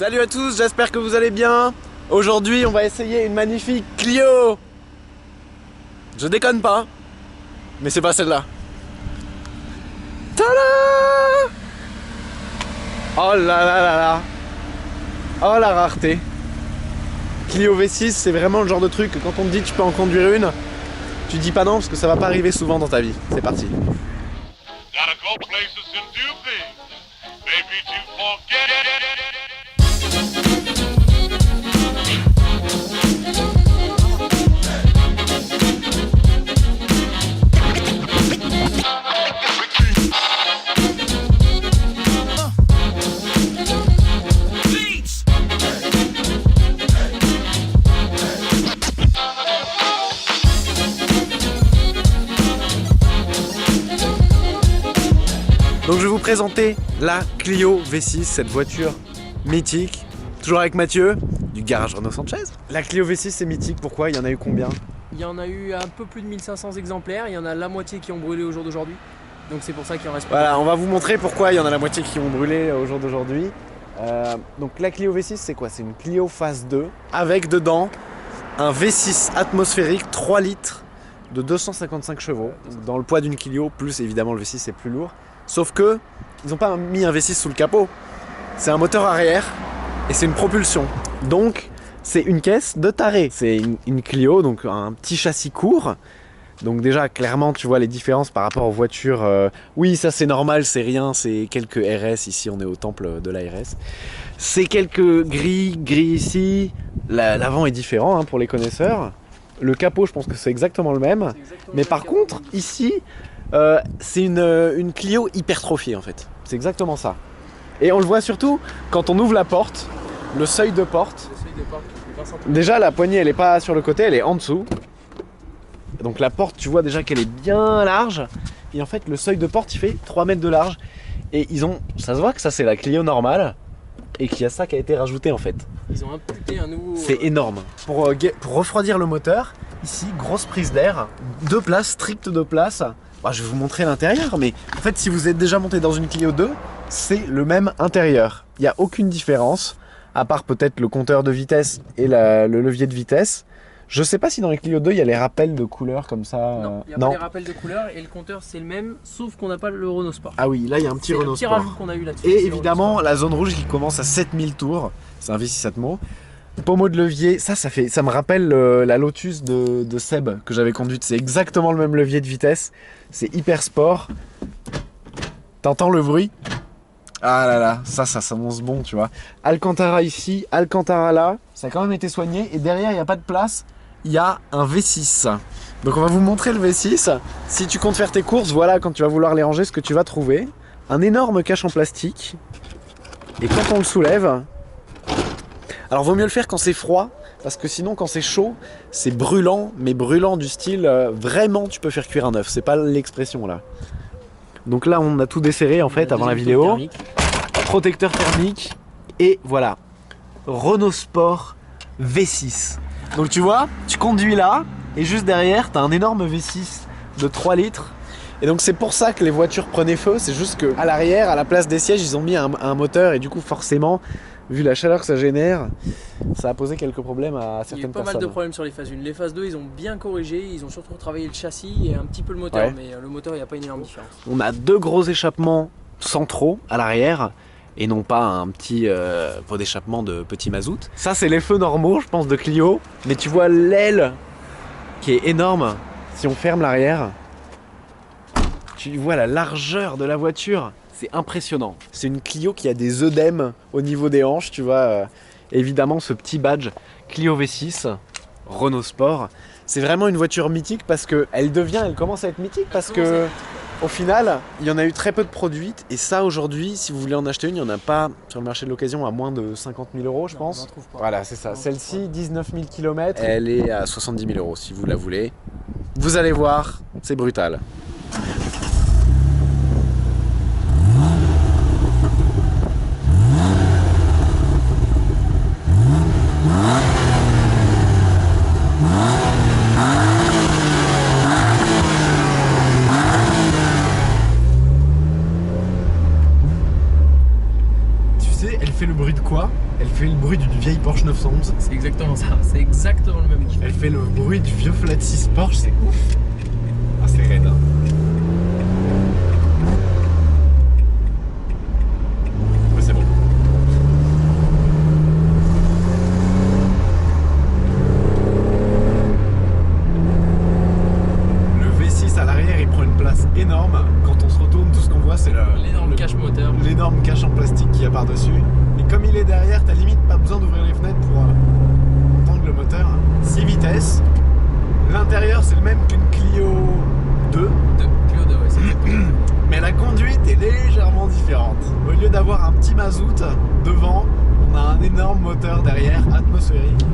Salut à tous, j'espère que vous allez bien. Aujourd'hui, on va essayer une magnifique Clio. Je déconne pas, mais c'est pas celle-là. Tada! Oh là là là là. Oh la rareté. Clio V6, c'est vraiment le genre de truc que quand on te dit que tu peux en conduire une, tu dis pas non parce que ça va pas arriver souvent dans ta vie. C'est parti. Gotta go places and do things. Maybe to forget. Donc je vais vous présenter la Clio V6, cette voiture mythique. Toujours avec Mathieu, du garage Renault Sanchez. La Clio V6 c'est mythique, pourquoi? Il y en a eu combien? Il y en a eu un peu plus de 1500 exemplaires, il y en a la moitié qui ont brûlé au jour d'aujourd'hui. Donc c'est pour ça qu'il en reste pas. Voilà, on va vous montrer pourquoi il y en a la moitié qui ont brûlé au jour d'aujourd'hui. Donc la Clio V6 c'est quoi? C'est une Clio Phase 2 avec dedans un V6 atmosphérique 3 litres de 255 chevaux. Dans le poids d'une Clio, plus évidemment le V6 c'est plus lourd. Sauf que ils n'ont pas mis un V6 sous le capot. C'est un moteur arrière et c'est une propulsion. Donc c'est une caisse de taré. C'est une Clio, donc un petit châssis court. Donc déjà clairement tu vois les différences par rapport aux voitures. Oui, ça c'est normal, c'est rien, c'est quelques RS. Ici on est au temple de la RS. C'est quelques gris ici. L'avant est différent hein, pour les connaisseurs. Le capot je pense que c'est exactement le même. Mais par contre ici c'est une Clio hypertrophiée en fait. C'est exactement ça. Et on le voit surtout quand on ouvre la porte, le seuil de porte. Déjà la poignée elle est pas sur le côté, elle est en dessous. Donc la porte tu vois déjà qu'elle est bien large. Et en fait le seuil de porte il fait 3 mètres de large. Et ça se voit que ça c'est la Clio normale. Et qu'il y a ça qui a été rajouté en fait. Ils ont imputé un nouveau... C'est énorme. Pour refroidir le moteur, ici grosse prise d'air, 2 places, strictes 2 places. Bah, je vais vous montrer l'intérieur, mais en fait si vous êtes déjà monté dans une Clio 2, c'est le même intérieur. Il n'y a aucune différence, à part peut-être le compteur de vitesse et le levier de vitesse. Je sais pas si dans les Clio 2 il y a les rappels de couleurs comme ça. Non, il n'y a pas les rappels de couleurs et le compteur c'est le même, sauf qu'on n'a pas le Renault Sport. Ah oui, là il y a un petit Renault Sport. C'est le petit rajout qu'on a eu là-dessus. Et évidemment la zone rouge qui commence à 7000 tours, c'est un V6 Atmo. Pommeau de levier, ça me rappelle la Lotus de Seb que j'avais conduite. C'est exactement le même levier de vitesse. C'est hyper sport. T'entends le bruit? Ah là là, ça s'annonce bon, tu vois. Alcantara ici, Alcantara là. Ça a quand même été soigné. Et derrière, il n'y a pas de place. Il y a un V6. Donc on va vous montrer le V6. Si tu comptes faire tes courses, voilà, quand tu vas vouloir les ranger, ce que tu vas trouver. Un énorme cache en plastique. Et quand on le soulève... Alors vaut mieux le faire quand c'est froid, parce que sinon quand c'est chaud, c'est brûlant, mais brûlant du style vraiment tu peux faire cuire un œuf, c'est pas l'expression là. Donc là on a tout desserré en fait avant la vidéo. Thermique. Protecteur thermique, et voilà, Renault Sport V6. Donc tu vois, tu conduis là, et juste derrière t'as un énorme V6 de 3 litres. Et donc c'est pour ça que les voitures prenaient feu, c'est juste que à l'arrière, à la place des sièges, ils ont mis un moteur, et du coup forcément... Vu la chaleur que ça génère, ça a posé quelques problèmes à certaines personnes. Il y a eu pas mal de problèmes sur les phases 1. Les phases 2, ils ont bien corrigé, ils ont surtout travaillé le châssis et un petit peu le moteur, ouais. Mais le moteur, il n'y a pas une énorme différence. On a 2 gros échappements centraux à l'arrière et non pas un petit pot d'échappement de petit mazout. Ça, c'est les feux normaux, je pense, de Clio. Mais tu vois l'aile qui est énorme. Si on ferme l'arrière, tu vois la largeur de la voiture. C'est impressionnant. C'est une Clio qui a des œdèmes au niveau des hanches, tu vois. Évidemment, ce petit badge Clio V6, Renault Sport. C'est vraiment une voiture mythique parce que elle commence à être mythique parce que au final, il y en a eu très peu de produites. Et ça, aujourd'hui, si vous voulez en acheter une, il n'y en a pas sur le marché de l'occasion à moins de 50 000 euros, je pense. Voilà, c'est ça. Celle-ci, 19 000 km. Elle est à 70 000 euros si vous la voulez. Vous allez voir, c'est brutal. Tu sais, elle fait le bruit de quoi? Elle fait le bruit d'une vieille Porsche 911. C'est exactement ça, c'est exactement le même équipement. Elle fait le bruit du vieux flat 6 Porsche, c'est ouf. Ah, c'est raide, hein. Ouais, c'est bon. Le V6 à l'arrière, il prend une place énorme. Quand on se retourne, tout ce qu'on voit, c'est L'énorme cache moteur. l'énorme cache en plastique qu'il y a par-dessus. Et comme il est derrière, t'as limite pas besoin d'ouvrir les fenêtres pour entendre le moteur. 6 vitesses. L'intérieur, c'est le même qu'une Clio 2. Clio 2, ouais, c'est exactement. Mais la conduite est légèrement différente. Au lieu d'avoir un petit mazout devant, on a un énorme moteur derrière, atmosphérique.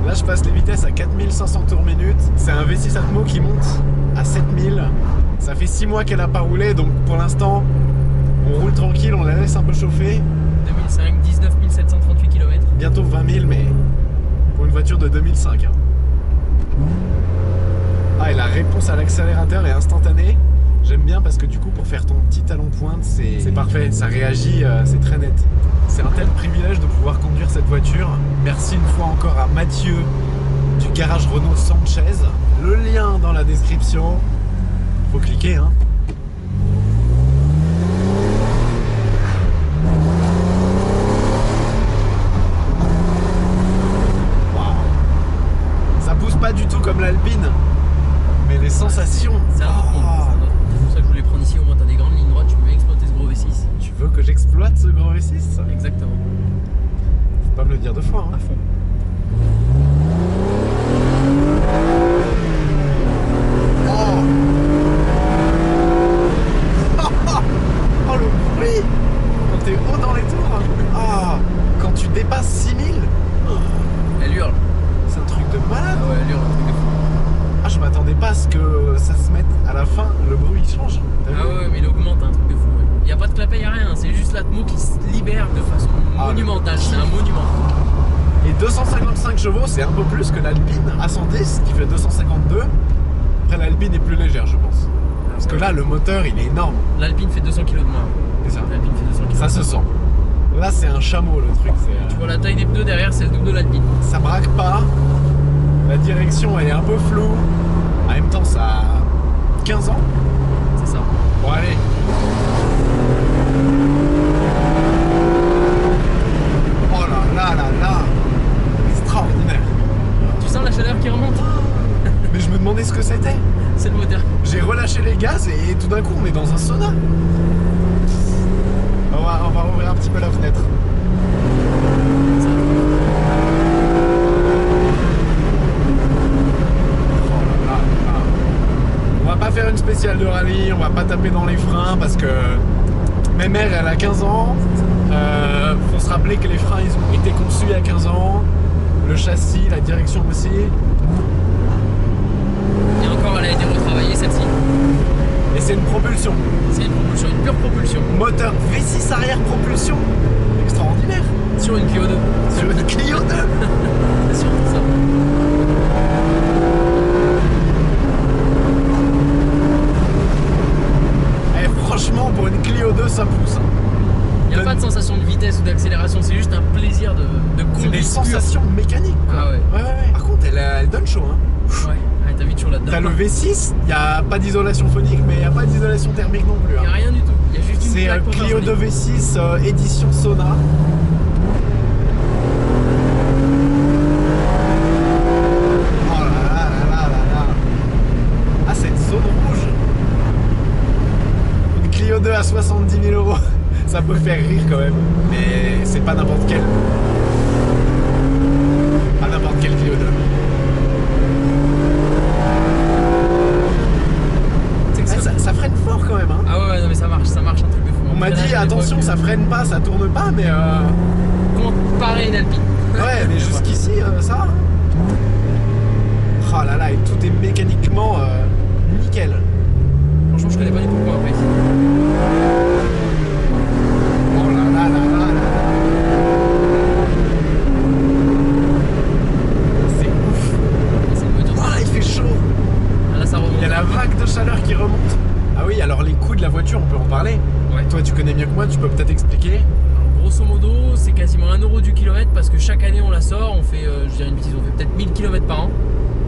Là, je passe les vitesses à 4500 tours minute. C'est un V6 Atmo qui monte à 7000. Ça fait 6 mois qu'elle n'a pas roulé, donc pour l'instant, on roule tranquille, on la laisse un peu chauffer. 2005, 19 738 km. Bientôt 20 000, mais pour une voiture de 2005. Hein. Ah, et la réponse à l'accélérateur est instantanée. J'aime bien parce que du coup, pour faire ton petit talon pointe, c'est parfait. Ça réagit, c'est très net. C'est un tel privilège de pouvoir conduire cette voiture. Merci une fois encore à Mathieu du garage Renault Sanchez. Le lien dans la description. Faut cliquer, hein. Pas du tout comme l'Alpine, mais les sensations. C'est un autre monde. C'est pour ça que je voulais prendre ici, au moins t'as des grandes lignes droites, tu peux exploiter ce gros V6. Tu veux que j'exploite ce gros V6? Exactement. Faut pas me le dire deux fois. Hein. À fond. Oh le bruit quand t'es haut dans les tours. Ah, quand tu dépasses 6000. Elle hurle. C'est un truc de malade. Ah ouais, elle hurle, un truc de fou. Ah, je m'attendais pas à ce que ça se mette à la fin, le bruit il change. T'as vu? Ah ouais, mais il augmente, un truc de fou. Il n'y a pas de clapet, il n'y a rien, c'est juste l'Atmo qui se libère de façon monumentale, c'est un monument. Et 255 chevaux, c'est un peu plus que l'Alpine A110 qui fait 252. Après, l'Alpine est plus légère, je pense. Parce que là, le moteur, il est énorme. L'Alpine fait 200 kg de moins. C'est ça. L'Alpine fait 200 kg. Ça se sent. Là, c'est un chameau, le truc. Tu vois la taille des pneus derrière, c'est le double de l'Alpine. Ça braque pas. La direction, elle est un peu floue. En même temps, ça a 15 ans. C'est ça. Bon, allez. Oh là là là là. Extraordinaire. Tu sens la chaleur qui remonte? Mais je me demandais ce que c'était. C'est le moteur. J'ai relâché les gaz et tout d'un coup, on est dans un sauna. On va ouvrir un petit peu la fenêtre. On va pas faire une spéciale de rallye, on va pas taper dans les freins parce que ma mère elle a 15 ans. Faut se rappeler que les freins ils ont été conçus à 15 ans. Le châssis, la direction aussi. Et encore, elle a été retravaillée celle-ci. Et c'est une propulsion. C'est une propulsion, une pure propulsion. Moteur V6 arrière propulsion. Extraordinaire. Sur une Clio 2. Sur une Clio 2. C'est surtout ça. Eh, franchement, pour une Clio 2, ça pousse. Il n'y a pas de sensation de vitesse ou d'accélération, c'est juste un plaisir de conduire. C'est des sensations mécaniques. Quoi. Ah ouais. Ouais. Par contre, elle donne chaud. Hein. Ouais, t'as vu toujours là-dedans. T'as le V6, il n'y a pas d'isolation phonique, mais il n'y a pas d'isolation thermique non plus. Il n'y a rien du tout, il y a juste une C'est plaque pour Clio 2 V6 édition Sauna. Oh là là là là là là. Ah, cette zone rouge. Une Clio 2 à 70 000 €. Ça peut faire rire quand même, mais c'est pas n'importe quelle. Pas n'importe quelle Clio 2. Ça freine fort quand même. Hein. Ah ouais, non mais ça marche un truc de fou. On m'a dit attention, ça freine pas, ça tourne pas, mais comparé une Alpine. Ouais, mais jusqu'ici, ça va. Oh là là, et tout est mécaniquement nickel. Franchement, je connais pas du tout pourquoi après. Oh là là là là là. C'est ouf. C'est le moteur. Oh là, il fait chaud. Ah, là, ça remonte. Il y a la vague de chaleur qui remonte. Ah oui, alors les coûts de la voiture, on peut en parler. Ouais. Toi, tu connais mieux que moi, tu peux peut-être expliquer. expliquer? Alors, grosso modo, c'est quasiment 1 euro du kilomètre parce que chaque année on la sort, on fait, je dirais une bêtise, on fait peut-être 1000 km par an.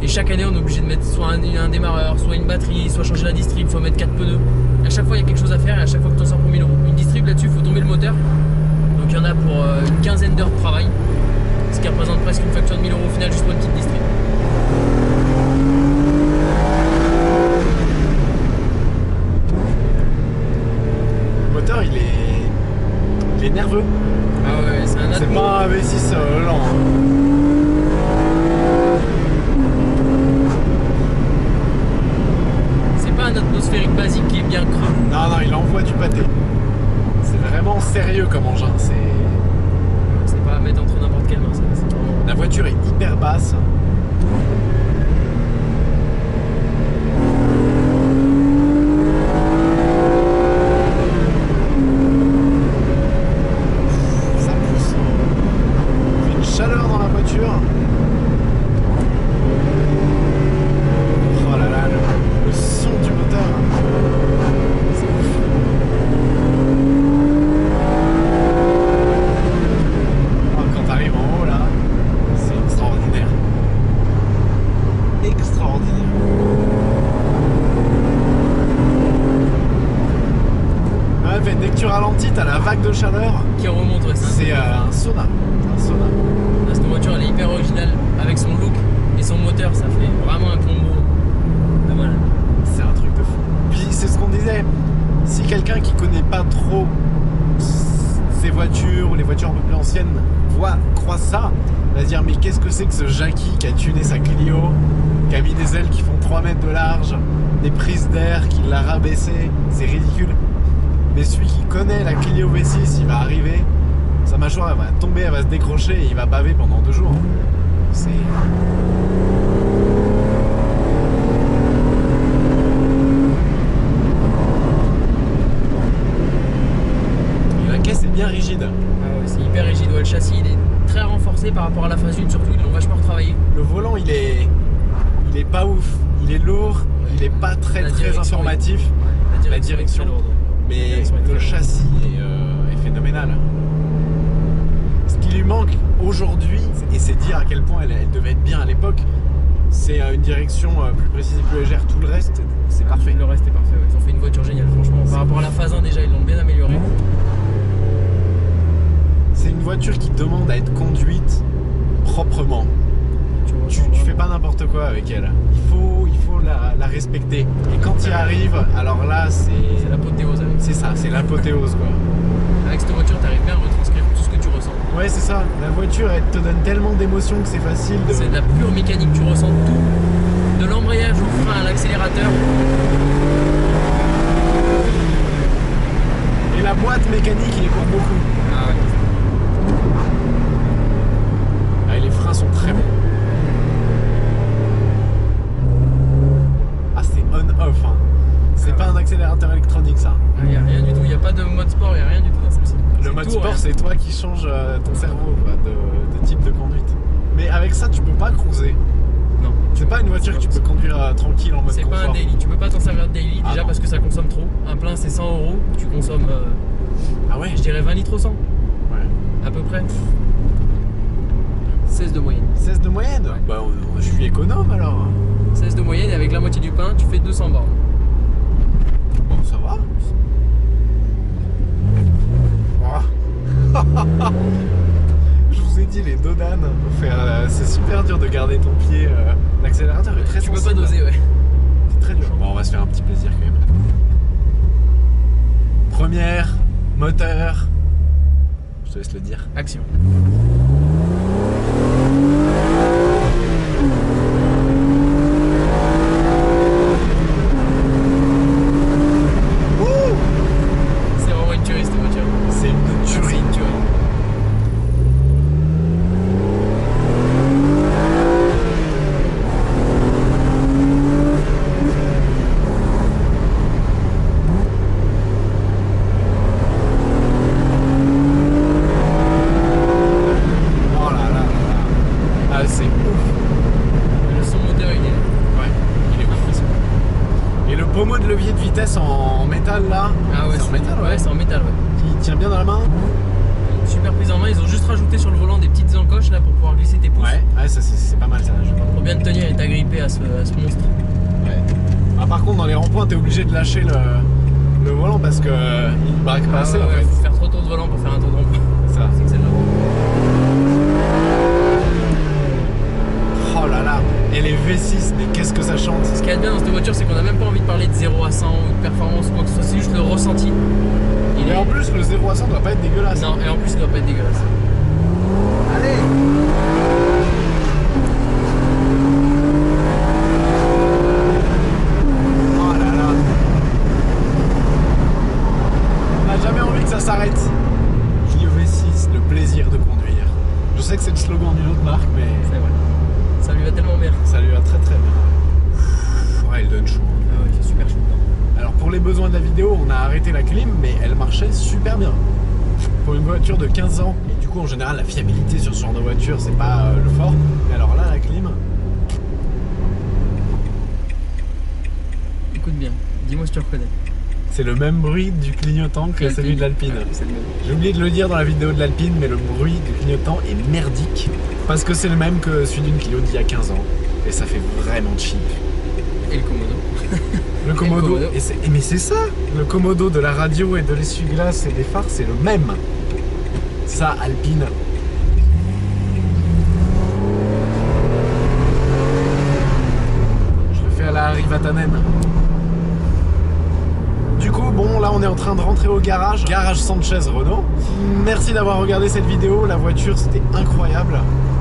Et chaque année on est obligé de mettre soit un démarreur, soit une batterie, soit changer la distrib, soit mettre 4 pneus. Et à chaque fois il y a quelque chose à faire et à chaque fois que tu en sors pour 1000 euros. Une distrib là-dessus, il faut tomber le moteur. Donc il y en a pour une quinzaine d'heures de travail. Ce qui représente presque une facture de 1000 euros au final juste pour une petite distrib. Le moteur il est nerveux. Ah ouais, c'est un C'est Atmo. pas un V6 lent. Hein. C'est pas un atmosphérique basique qui est bien creux. Non, il envoie du pâté. C'est vraiment sérieux comme engin. C'est pas à mettre entre n'importe quelle main, ça. C'est vraiment... La voiture est hyper basse. Ça pousse. Il fait une chaleur dans la voiture. Oh là là, le son du moteur. C'est ouf. Oh, quand t'arrives en haut là, c'est extraordinaire. Extraordinaire. Ouais, mais dès que tu ralentis, t'as la vague de chaleur. Qui remonte, ouais, C'est un sauna. Un sauna. Là, cette voiture elle est hyper originale avec son look et son moteur, ça fait vraiment un combo de malade. C'est un truc de fou. Puis c'est ce qu'on disait. Si quelqu'un qui connaît pas trop ces voitures ou les voitures un peu plus anciennes croise ça, va se dire mais qu'est-ce que c'est que ce Jackie qui a tuné sa Clio, qui a mis des ailes qui font 3 mètres de large, des prises d'air, qui l'a rabaissé, c'est ridicule. Mais celui qui connaît la Clio V6, il va arriver, sa mâchoire elle va tomber, elle va se décrocher et il va baver pendant 2 jours. C'est... Et la caisse est bien rigide. Ah ouais, c'est hyper rigide, ouais, le châssis il est très renforcé par rapport à la phase 1 surtout, ils l'ont vachement retravaillé. Le volant il est pas ouf, il est lourd, il est pas très informatif. Ouais, La direction. est très lourde. La Mais direction est très le lourde. châssis est phénoménal. Ce qui lui manque aujourd'hui, et c'est dire à quel point elle devait être bien à l'époque, c'est une direction plus précise et plus légère. Tout le reste, c'est parfait. Le reste est parfait, ouais. Ils ont fait une voiture géniale franchement. Par rapport à la phase 1 déjà ils l'ont bien améliorée. C'est une voiture qui demande à être conduite proprement. Tu fais pas n'importe quoi avec elle. Il faut la respecter. Et quand tu y arrives, alors là C'est l'apothéose avec. c'est ça, c'est l'apothéose quoi. Avec cette voiture t'arrives bien à retranscrire tout ce que tu ressens. Ouais, c'est ça. La voiture, elle te donne tellement d'émotions que c'est facile de... C'est de la pure mécanique, tu ressens tout. De l'embrayage au frein à l'accélérateur. Et la boîte mécanique, il est pour beaucoup. Ah ouais. Ah, et les freins sont très bons. Ah, c'est on-off. Hein. C'est pas un accélérateur électronique, ça. Il n'y a rien du tout, il n'y a pas de mode sport, il n'y a rien du tout dans celle-ci. Le C'est mode tout, sport, rien. c'est toi qui changes ton cerveau quoi, de type de conduite. Mais avec ça, tu peux pas cruiser. Non. C'est pas une voiture que tu peux conduire tranquille en mode C'est confort. pas un daily, tu peux pas t'en servir de daily Ah déjà non. parce que ça consomme trop. Un plein c'est 100 euros, tu consommes Ah ouais, je dirais 20 litres au 100 ouais. à peu près. 16 de moyenne. 16 de moyenne. Ouais. Bah, je suis économe alors. 16 de moyenne et avec la moitié du pain tu fais 200 bornes. Bon, ça va. Ah. Je vous ai dit, les dodanes, c'est super dur de garder ton pied. L'accélérateur est très Tu peux sensible. pas doser, ouais. C'est très dur. Bon, on va se faire un petit plaisir quand même. Première, moteur. Je te laisse le dire. Action. Ouh, C'est vraiment une tuerie cette voiture. c'est une C'est tuerie. une tuerie. Oh là là là là. Super prise en main, ils ont juste rajouté sur le volant des petites encoches là pour pouvoir glisser tes pouces. Ouais, ça c'est pas mal ça. Pour bien te tenir et t'agripper à ce monstre. Ouais. Ah, par contre, dans les ronds-points, t'es obligé de lâcher le volant parce que il braque pas assez en fait. Faut faire 3 tours de volant pour faire un tour de rond-point. Ça. C'est que celle-là. Oh là là. Et les V6, mais qu'est-ce que ça chante. Ce qui est bien dans cette voiture, c'est qu'on a même pas envie de parler de 0 à 100 ou de performance ou quoi que ce soit, c'est juste le ressenti. Et en plus, le 0 à 100 doit pas être dégueulasse. Non, et en plus, il doit pas être dégueulasse. Allez. Oh là là. On n'a jamais envie que ça s'arrête. Clio V6, le plaisir de conduire. Je sais que c'est le slogan d'une autre marque, mais C'est vrai. Ça lui va tellement bien. ça lui va très très bien. Ouais, il donne chaud. Ah ouais, c'est super chaud. Alors pour les besoins de la vidéo, on a arrêté la clim, mais elle marchait super bien. Pour une voiture de 15 ans. Et du coup, en général, la fiabilité sur ce genre de voiture, c'est pas le fort. Mais alors là, la clim... Écoute bien, dis-moi si tu reconnais. C'est le même bruit du clignotant que celui de l'Alpine. Ouais, c'est le même. J'ai oublié de le dire dans la vidéo de l'Alpine, mais le bruit du clignotant est merdique. Parce que c'est le même que celui d'une Clio d'il y a 15 ans. Et ça fait vraiment cheap. Et le Komodo. Le Komodo, Komodo. mais c'est ça. Le Komodo de la radio et de l'essuie-glace et des phares, c'est le même. Ça, Alpine. Je le fais à la Harry Vatanen. Du coup, bon, là on est en train de rentrer au garage Sanchez Renault. Merci d'avoir regardé cette vidéo, la voiture c'était incroyable.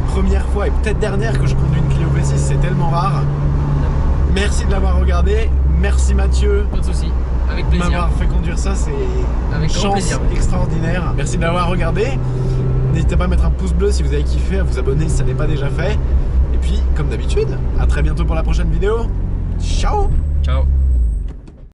Première fois et peut-être dernière que je conduis une Clio V6, c'est tellement rare. Merci de l'avoir regardé, merci Mathieu Pas de soucis, avec de plaisir. m'avoir fait conduire ça, c'est Avec grand chance plaisir. extraordinaire. Merci de l'avoir regardé. N'hésitez pas à mettre un pouce bleu si vous avez kiffé, à vous abonner si ça n'est pas déjà fait. Et puis, comme d'habitude, à très bientôt pour la prochaine vidéo. Ciao! Ciao.